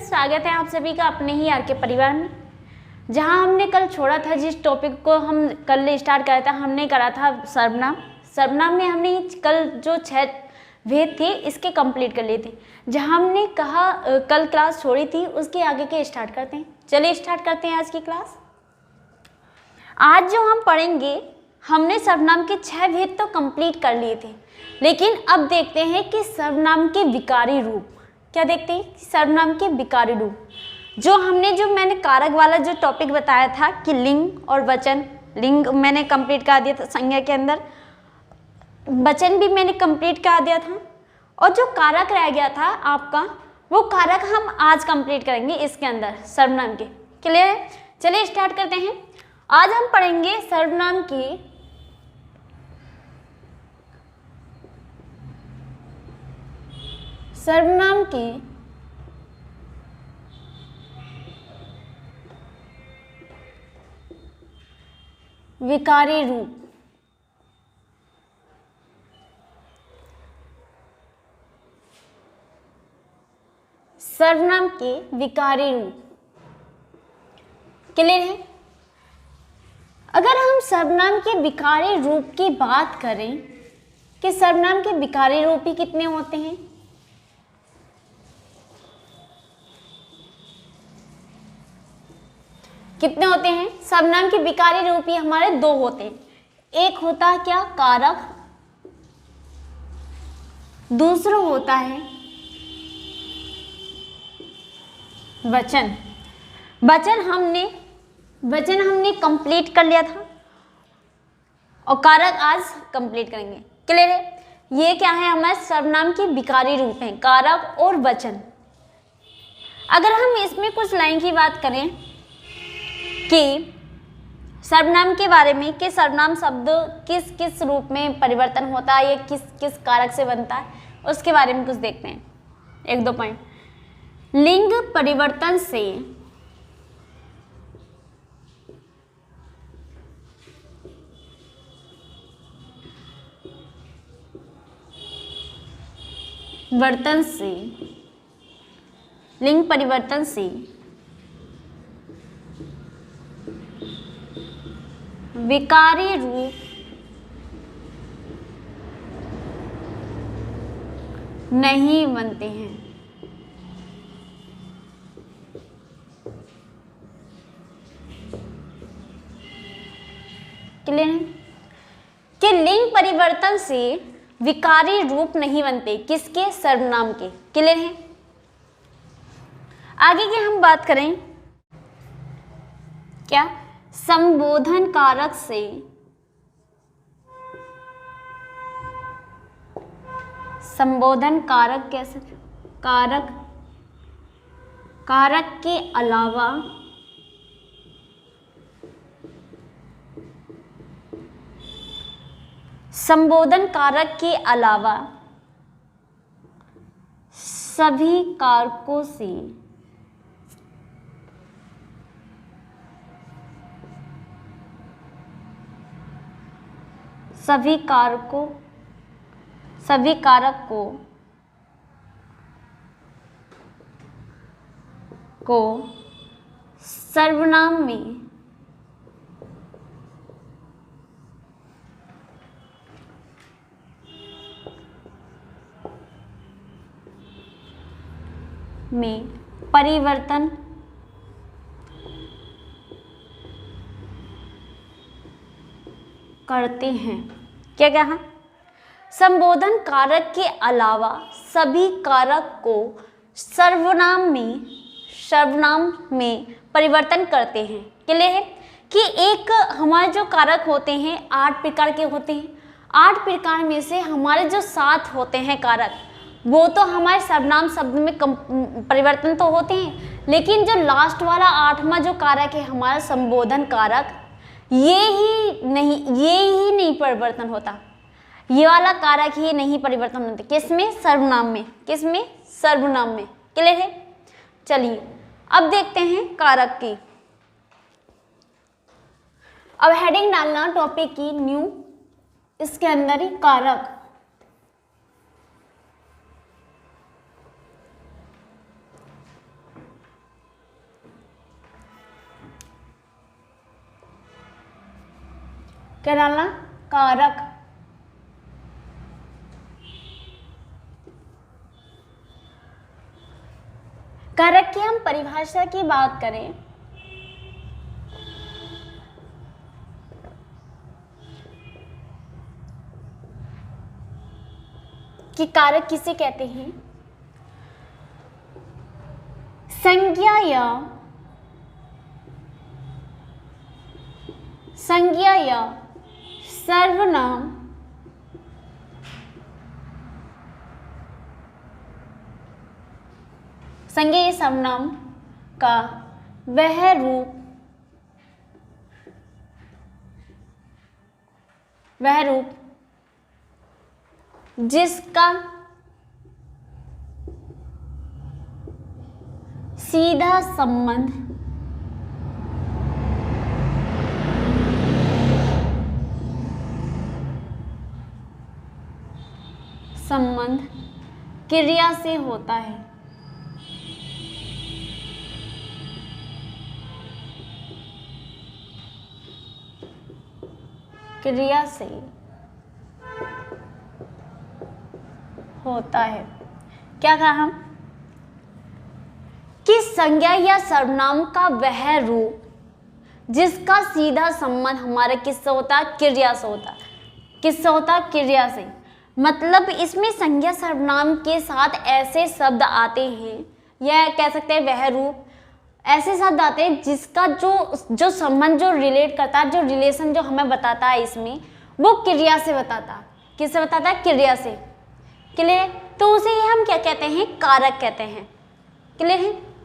स्वागत है आप सभी का अपने ही आर के परिवार में। जहां हमने कल छोड़ा था, जिस टॉपिक को हम कल स्टार्ट करा था, हमने करा था सर्वनाम। सर्वनाम में हमने कल जो 6 भेद थे इसके कंप्लीट कर लिए थे। जहां हमने कहा कल क्लास छोड़ी थी उसके आगे के स्टार्ट करते हैं। चलिए स्टार्ट करते हैं आज की क्लास। आज जो हम पढ़ेंगे, हमने सर्वनाम के 6 भेद तो कंप्लीट कर लिए थे, लेकिन अब देखते हैं कि सर्वनाम के विकारी रूप। क्या देखते हैं? सर्वनाम के विकारी रूप। जो मैंने कारक वाला जो टॉपिक बताया था कि लिंग और वचन, लिंग मैंने कंप्लीट कर दिया था संज्ञा के अंदर, वचन भी मैंने कंप्लीट कर दिया था, और जो कारक रह गया था आपका, वो कारक हम आज कंप्लीट करेंगे इसके अंदर सर्वनाम के। क्लियर है? चलिए स्टार्ट करते हैं। आज हम पढ़ेंगे सर्वनाम के विकारी रूप। सर्वनाम के विकारी रूप। क्लियर है? अगर हम सर्वनाम के विकारी रूप की बात करें कि सर्वनाम के विकारी रूप ही कितने होते हैं, कितने होते हैं? सर्वनाम के विकारी रूप ही हमारे 2 होते हैं। एक होता है क्या? कारक। दूसरा होता है वचन। वचन हमने कंप्लीट कर लिया था, और कारक आज कंप्लीट करेंगे। क्लियर है? ये क्या है? हमारे सर्वनाम के विकारी रूप हैं, कारक और वचन। अगर हम इसमें कुछ लाइन की बात करें कि सर्वनाम के बारे में, कि सर्वनाम शब्द किस किस रूप में परिवर्तन होता है या किस किस कारक से बनता है, उसके बारे में कुछ देखते हैं। 1-2 पॉइंट। लिंग परिवर्तन से लिंग परिवर्तन से विकारी रूप नहीं बनते हैं। क्लियर है? कि लिंग परिवर्तन से विकारी रूप नहीं बनते, किसके? सर्वनाम के। क्लियर है? आगे की हम बात करें क्या? संबोधन कारक से संबोधन कारक कैसे? कारक के अलावा संबोधन कारक के अलावा सभी कारकों से सभी कारक को सर्वनाम में परिवर्तन करते हैं। क्या कहा? संबोधन कारक के अलावा सभी कारक को सर्वनाम में परिवर्तन करते हैं। क्लियर है? कि एक हमारे जो कारक होते हैं 8 प्रकार के होते हैं। 8 प्रकार में से हमारे जो 7 होते हैं कारक, वो तो हमारे सर्वनाम शब्द में परिवर्तन तो होते हैं, लेकिन जो लास्ट वाला 8वां जो कारक है हमारा संबोधन कारक, ये ही नहीं परिवर्तन होता। ये वाला कारक ही नहीं परिवर्तन होते। किसमें? सर्वनाम में। किसमें? सर्वनाम में। क्लियर है? चलिए अब देखते हैं कारक की। अब हेडिंग डालना टॉपिक की न्यू, इसके अंदर ही कारक। क्या डालना, कारक। कारक की हम परिभाषा की बात करें कि कारक किसे कहते हैं, संज्ञा या सर्वनाम संज्ञा या सर्वनाम का वह रूप जिसका सीधा संबंध क्रिया से होता है। क्रिया से होता है। क्या कहा हम कि संज्ञा या सर्वनाम का वह रूप जिसका सीधा संबंध हमारे किससे होता है, क्रिया से होता है। किससे होता है, क्रिया से। मतलब इसमें संज्ञा सर्वनाम के साथ ऐसे शब्द आते हैं, या कह सकते हैं वह रूप ऐसे शब्द आते हैं जिसका जो संबंध, जो रिलेट करता है, जो रिलेशन जो हमें बताता है, इसमें वो क्रिया से बताता है। किससे बताता है, क्रिया से। क्लियर? तो उसे ही हम क्या कहते हैं, कारक कहते हैं। क्लियर है?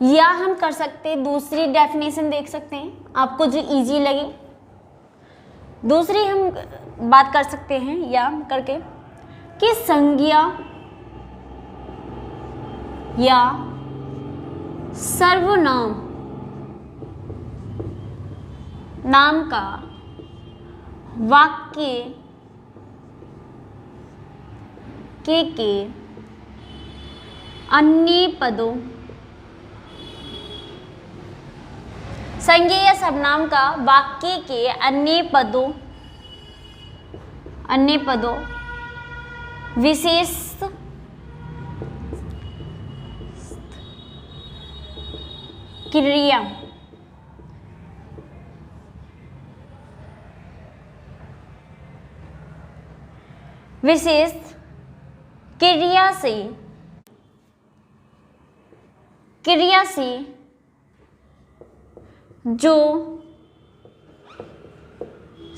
या हम कर सकते हैं दूसरी डेफिनेशन देख सकते हैं, आपको जो इजी लगे। दूसरी हम बात कर सकते हैं या करके कि संज्ञा या सर्वनाम नाम का वाक्य के अन्य पदों, संज्ञा या सर्वनाम का वाक्य के अन्य पदों विशेष क्रिया से जो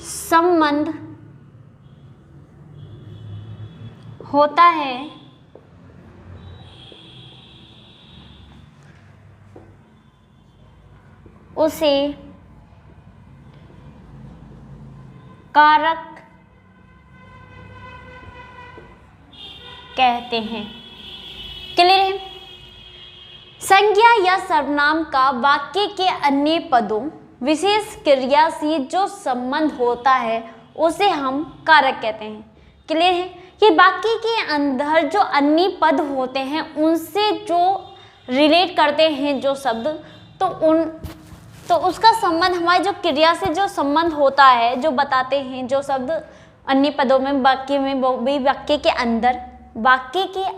संबंध होता है उसे कारक कहते हैं। क्लियर है? संज्ञा या सर्वनाम का वाक्य के अन्य पदों विशेष क्रिया से जो संबंध होता है उसे हम कारक कहते हैं। क्लियर है? कि वाक्य के अंदर जो अन्य पद होते हैं उनसे जो रिलेट करते हैं जो शब्द, तो उसका संबंध हमारे जो क्रिया से जो संबंध होता है, जो बताते हैं जो शब्द अन्य पदों में, वाक्य में, वो भी वाक्य के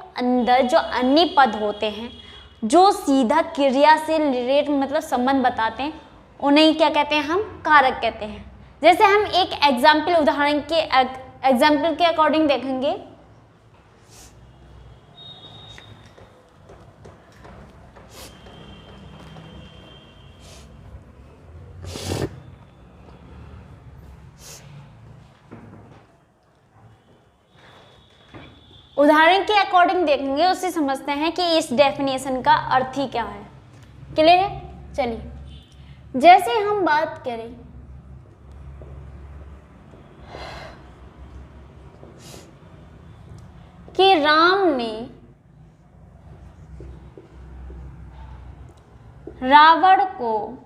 अंदर जो अन्य पद होते हैं जो सीधा क्रिया से रिलेट मतलब संबंध बताते हैं, उन्हें क्या कहते हैं, हम कारक कहते हैं। जैसे हम एक एग्जाम्पल उदाहरण के एग्जाम्पल के अकॉर्डिंग देखेंगे। उदाहरण के अकॉर्डिंग देखेंगे, उससे समझते हैं कि इस डेफिनेशन का अर्थ ही क्या है। क्लियर है? चलिए, जैसे हम बात करें कि राम ने रावण को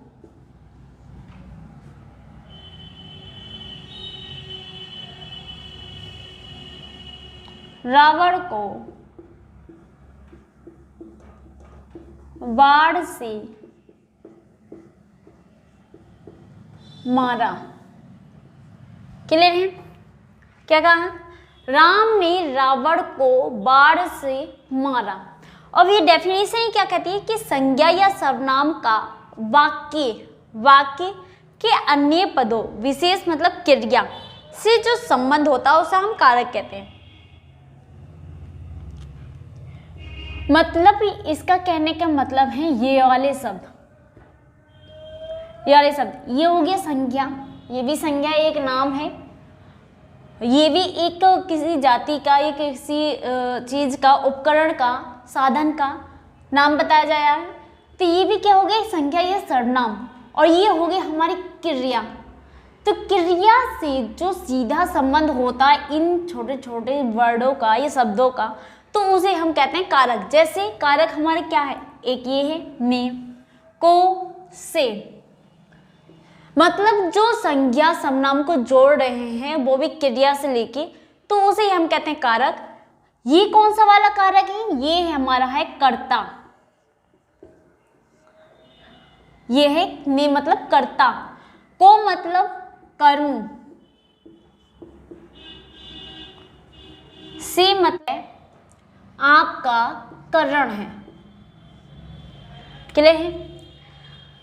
रावण को बाण से मारा। क्लियर है? क्या कहा? राम ने रावण को बाण से मारा। अब ये डेफिनेशन क्या कहती है कि संज्ञा या सर्वनाम का वाक्य के अन्य पदों, विशेष मतलब क्रिया से जो संबंध होता है उसे हम कारक कहते हैं। मतलब इसका कहने का मतलब है ये वाले शब्द, ये हो गया संज्ञा, ये भी संज्ञा एक नाम है, ये भी एक किसी जाति का या किसी चीज का, उपकरण का, साधन का नाम बताया जाया है। तो ये भी क्या हो गया? संज्ञा या सर्वनाम। और ये हो गई हमारी क्रिया। तो क्रिया से जो सीधा संबंध होता है इन छोटे छोटे वर्डों का या शब्दों का, तो उसे हम कहते हैं कारक। जैसे कारक हमारे क्या है? एक ये है ने, को, से, मतलब जो संज्ञा सर्वनाम को जोड़ रहे हैं वो भी क्रिया से लेके, तो उसे हम कहते हैं कारक। ये कौन सा वाला कारक है? ये हमारा है कर्ता। ये है ने मतलब कर्ता, को मतलब कर्म, से मतलब आपका करण है। क्लियर है?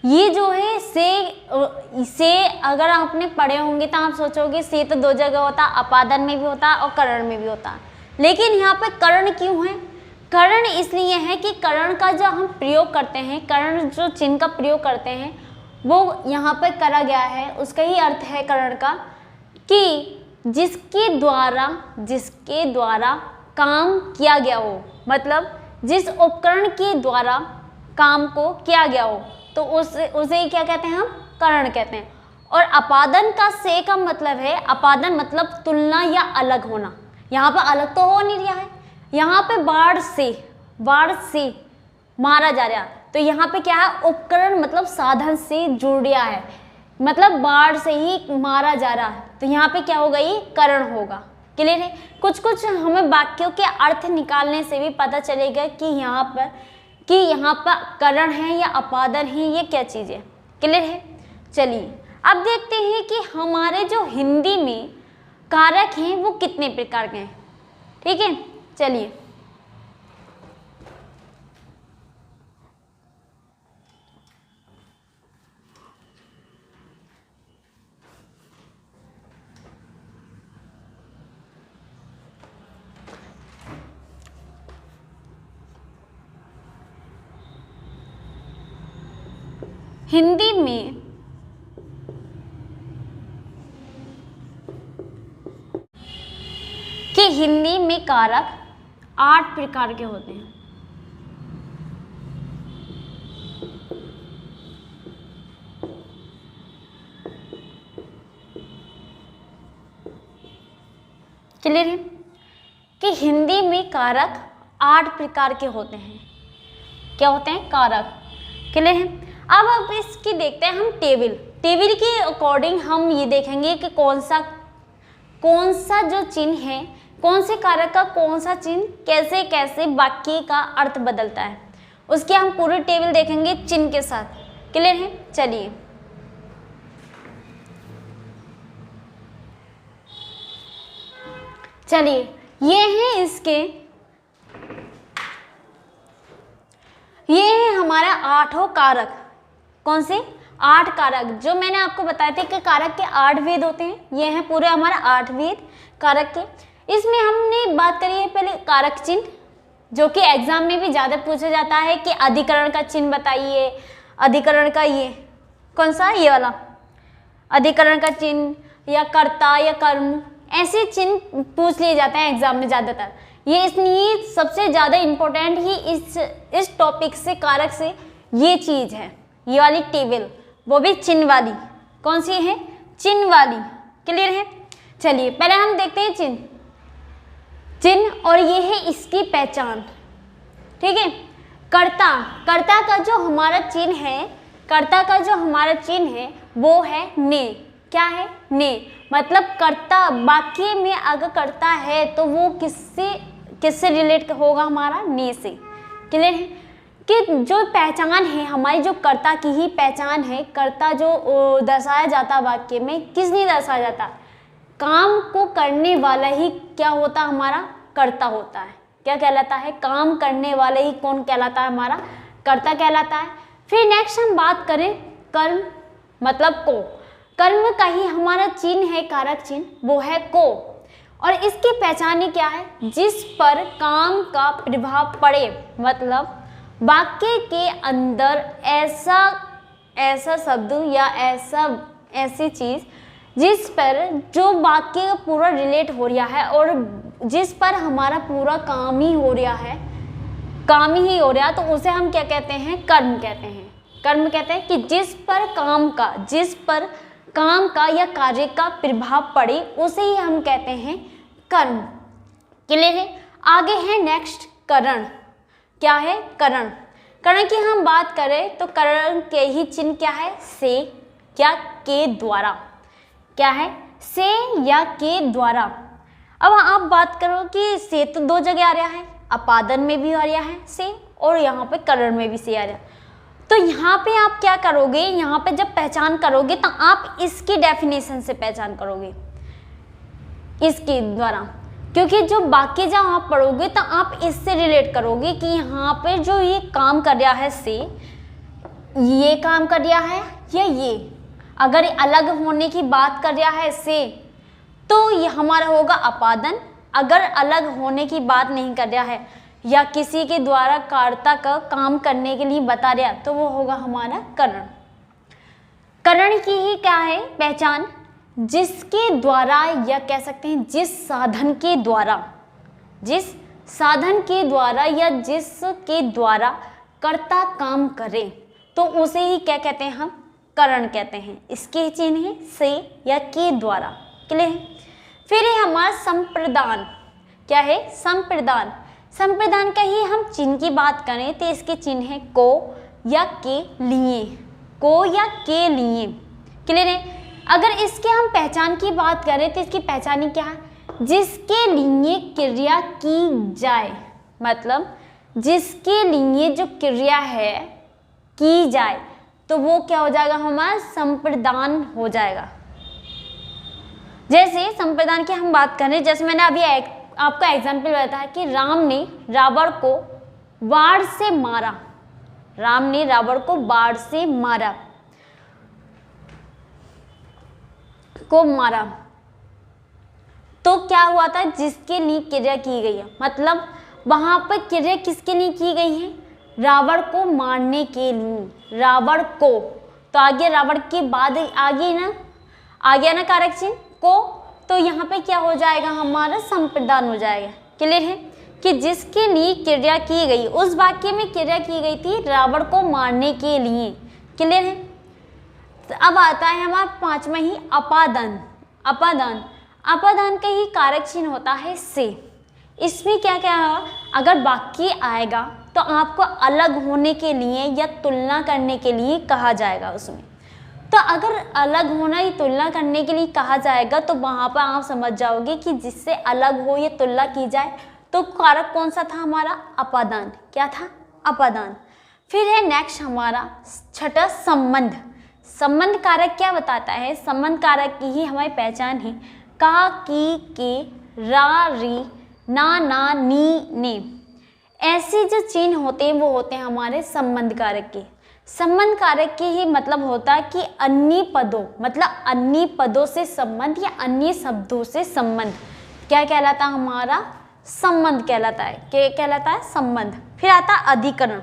ये जो है से अगर आपने पढ़े होंगे तो आप सोचोगे से तो दो जगह होता, अपादन में भी होता और करण में भी होता, लेकिन यहाँ पे करण क्यों है? करण इसलिए है कि करण का जो हम प्रयोग करते हैं, करण जो चिन्ह का प्रयोग करते हैं वो यहाँ पर करा गया है। उसका ही अर्थ है करण का कि जिसके द्वारा काम किया गया हो, मतलब जिस उपकरण के द्वारा काम को किया गया हो, तो उसे क्या कहते हैं? हम करण कहते हैं। और अपादन का से का मतलब है, अपादन मतलब तुलना या अलग होना। यहाँ पर अलग तो हो नहीं रहा है, यहाँ पे बाण से मारा जा रहा, तो यहाँ पे क्या है? उपकरण मतलब साधन से जुड़ रहा है, मतलब बाण से ही मारा जा रहा है, तो यहाँ पे क्या होगा? ये करण होगा। क्लियर है? कुछ कुछ हमें वाक्यों के अर्थ निकालने से भी पता चलेगा कि यहाँ पर करण है या अपादन है, ये क्या चीज़ है। क्लियर है? चलिए अब देखते हैं कि हमारे जो हिंदी में कारक हैं वो कितने प्रकार के हैं। ठीक है, चलिए हिंदी में कारक 8 प्रकार के होते हैं। क्लियर है कि हिंदी में कारक 8 प्रकार के होते हैं। क्या होते हैं? कारक। क्लियर है? अब इसकी देखते हैं हम टेबल के अकॉर्डिंग हम ये देखेंगे कि कौन सा जो चिन्ह है, कौन से कारक का कौन सा चिन्ह कैसे कैसे वाक्य का अर्थ बदलता है, उसकी हम पूरी टेबल देखेंगे चिन्ह के साथ। क्लियर है? चलिए ये है हमारा 8 कारक। कौन से? 8 कारक जो मैंने आपको बताए थे कि कारक के 8 भेद होते हैं। ये हैं पूरे हमारा 8 भेद कारक के। इसमें हमने बात करी है पहले कारक चिन्ह, जो कि एग्जाम में भी ज़्यादा पूछा जाता है कि अधिकरण का चिन्ह बताइए। अधिकरण का ये कौन सा? ये वाला अधिकरण का चिन्ह या कर्ता या कर्म, ऐसे चिन्ह पूछ लिए जाते हैं एग्जाम में ज़्यादातर। ये इसलिए सबसे ज़्यादा इम्पोर्टेंट ही इस टॉपिक से, कारक से ये चीज़ है, ये वाली टेबल, वो भी चिन्ह वाली। कौन सी है? चिन्ह वाली। क्लियर है? चलिए पहले हम देखते हैं चिन्ह और ये है इसकी पहचान। ठीक है? कर्ता का जो हमारा चिन्ह है वो है ने। क्या है? ने, मतलब कर्ता वाक्य में अगर कर्ता है तो वो किससे किससे रिलेट होगा हमारा, ने से। क्लियर है कि जो पहचान है हमारी, जो कर्ता की ही पहचान है, कर्ता जो दर्शाया जाता वाक्य में, किस लिए दर्शाया जाता, काम को करने वाला ही क्या होता हमारा, कर्ता होता है। क्या कहलाता है, काम करने वाले ही कौन कहलाता है, हमारा कर्ता कहलाता है। फिर नेक्स्ट हम बात करें कर्म मतलब को। कर्म का ही हमारा चिन्ह है, कारक चिन्ह, वो है को, और इसकी पहचान क्या है, जिस पर काम का प्रभाव पड़े, मतलब वाक्य के अंदर ऐसा शब्द या ऐसी चीज जिस पर जो वाक्य का पूरा रिलेट हो रहा है और जिस पर हमारा पूरा काम ही हो रहा है, तो उसे हम क्या कहते हैं, कर्म कहते हैं। कर्म कहते हैं कि जिस पर काम का या कार्य का प्रभाव पड़े, उसे ही हम कहते हैं कर्म। क्लियर है। आगे है नेक्स्ट करण। क्या है, करण। करण की हम बात करें तो करण के ही चिन्ह क्या है, से या के द्वारा। क्या है, से या के द्वारा। अब आप बात करो कि से तो दो जगह आ रहा है, अपादन में भी आ रहा है से, और यहाँ पे करण में भी से आ रहा है। तो यहाँ पे आप क्या करोगे, यहाँ पे जब पहचान करोगे तो आप इसकी डेफिनेशन से पहचान करोगे, इसके द्वारा, क्योंकि जो वाक्य जब आप पढ़ोगे तो आप इससे रिलेट करोगे कि यहाँ पे जो ये काम कर रहा है से, ये काम कर रहा है या ये, अगर अलग होने की बात कर रहा है से तो ये हमारा होगा अपादन। अगर अलग होने की बात नहीं कर रहा है या किसी के द्वारा कर्ता का काम करने के लिए बता रहा तो वो होगा हमारा करण। करण की ही क्या है पहचान, जिसके द्वारा या कह सकते हैं जिस साधन के द्वारा या जिसके द्वारा कर्ता काम करे तो उसे ही क्या कहते हैं, हम करण कहते हैं। इसके चिन्ह है से या के द्वारा। क्लियर है। फिर है हमारा संप्रदान। क्या है, संप्रदान। संप्रदान का ही हम चिन्ह की बात करें तो इसके चिन्ह है को या के लिए, को या के लिए। क्लियर है। अगर इसके हम पहचान की बात करें तो इसकी पहचान क्या है, जिसके लिए क्रिया की जाए, मतलब जिसके लिए जो क्रिया है की जाए तो वो क्या हो जाएगा, हमारा संप्रदान हो जाएगा। जैसे संप्रदान की हम बात करें, जैसे मैंने अभी आपका एग्जाम्पल बताया कि राम ने रावण को बाण से मारा, राम ने रावण को बाण से मारा, तो क्या हुआ था, जिसके लिए क्रिया की गई है, मतलब वहां पर क्रिया किसके लिए की गई है, रावण को मारने के लिए, रावण को। तो आगे रावण के बाद आ गया ना कारक चिन्ह को, तो यहाँ पे क्या हो जाएगा, हमारा संप्रदान हो जाएगा। क्लियर है कि जिसके लिए क्रिया की गई, उस वाक्य में क्रिया की गई थी रावण को मारने के लिए। क्लियर है। तो अब आता है हमारा पांचवा ही अपादान। अपादान का ही कारक चिन्ह होता है से। इसमें क्या क्या है, अगर वाक्य आएगा तो आपको अलग होने के लिए या तुलना करने के लिए कहा जाएगा उसमें। तो अगर अलग होना या तुलना करने के लिए कहा जाएगा तो वहाँ पर आप समझ जाओगे कि जिससे अलग हो या तुलना की जाए तो कारक कौन सा था, हमारा अपादान। क्या था, अपादान। फिर है नेक्स्ट हमारा छठा संबंध। संबंध कारक क्या बताता है, संबंध कारक की ही हमारी पहचान है का, की, के, रा, री, ना, नी, ने। ऐसे जो चिन्ह होते हैं वो होते हैं हमारे संबंध कारक के। संबंध कारक के ही मतलब होता है कि अन्य पदों, मतलब अन्य पदों से संबंध या अन्य शब्दों से संबंध। क्या कहलाता है, हमारा संबंध कहलाता है। क्या कहलाता है, संबंध। फिर आता है अधिकरण।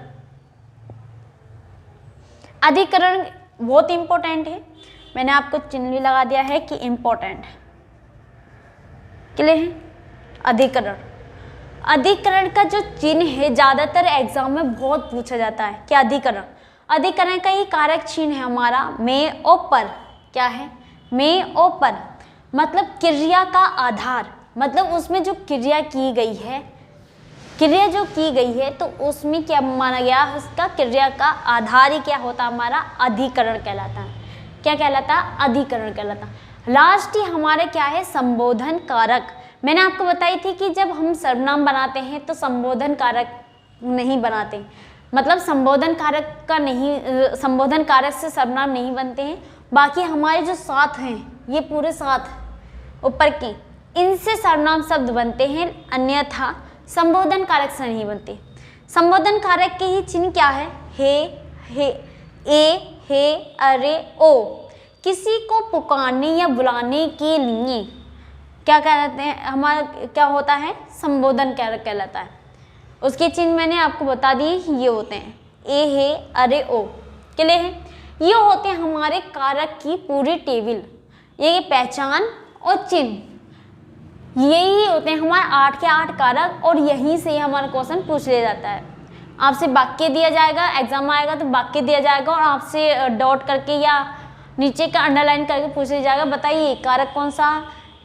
अधिकरण बहुत इंपॉर्टेंट है, मैंने आपको चिन्ह भी लगा दिया है कि इंपॉर्टेंट है। क्लियर है। अधिकरण, अधिकरण का जो चिन्ह है ज्यादातर एग्जाम में बहुत पूछा जाता है कि अधिकरण। अधिकरण का ही कारक चिन्ह है हमारा में और पर। क्या है, में और पर, मतलब क्रिया का आधार, मतलब उसमें जो क्रिया की गई है, क्रिया जो की गई है तो उसमें क्या माना गया, उसका क्रिया का आधार ही क्या होता है, हमारा अधिकरण कहलाता है। क्या कहलाता है, अधिकरण कहलाता है। लास्ट ही हमारे क्या है, संबोधन कारक। मैंने आपको बताई थी कि जब हम सर्वनाम बनाते हैं तो संबोधन कारक नहीं बनाते, मतलब संबोधन कारक का नहीं, संबोधन कारक से सर्वनाम नहीं बनते हैं। बाकी हमारे जो सात हैं, ये पूरे सात ऊपर के, इनसे सर्वनाम शब्द बनते हैं, अन्यथा संबोधन कारक से नहीं बनते। संबोधन कारक के ही चिन्ह क्या है? हे, ए, हे, अरे, ओ। किसी को पुकारने या बुलाने के लिए क्या कहते हैं, हमारा क्या होता है? संबोधन कारक कहलाता है। उसके चिन्ह मैंने आपको बता दिए, ये होते हैं ए, हे, अरे, ओ। क्लियर है? ये होते हैं हमारे कारक की पूरी टेबल, ये पहचान और चिन्ह, यही होते हैं हमारे 8 के 8 कारक, और यहीं से हमारा क्वेश्चन पूछ लिया जाता है। आपसे वाक्य दिया जाएगा, एग्जाम आएगा तो वाक्य दिया जाएगा और आपसे डॉट करके या नीचे का अंडरलाइन करके पूछ लिया जाएगा, बताइए कारक कौन सा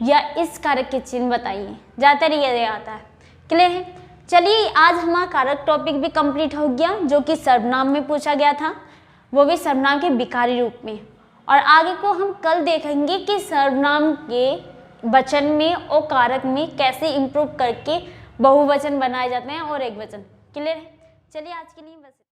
या इस कारक के चिन्ह बताइए, ज़्यादातर ये आता है। क्लियर है? चलिए, आज हमारा कारक टॉपिक भी कंप्लीट हो गया, जो कि सर्वनाम में पूछा गया था, वो भी सर्वनाम के विकारी रूप में। और आगे को हम कल देखेंगे कि सर्वनाम के वचन में और कारक में कैसे इम्प्रूव करके बहुवचन बनाए जाते हैं और एक वचन। क्लियर है? चलिए, आज के लिए बस।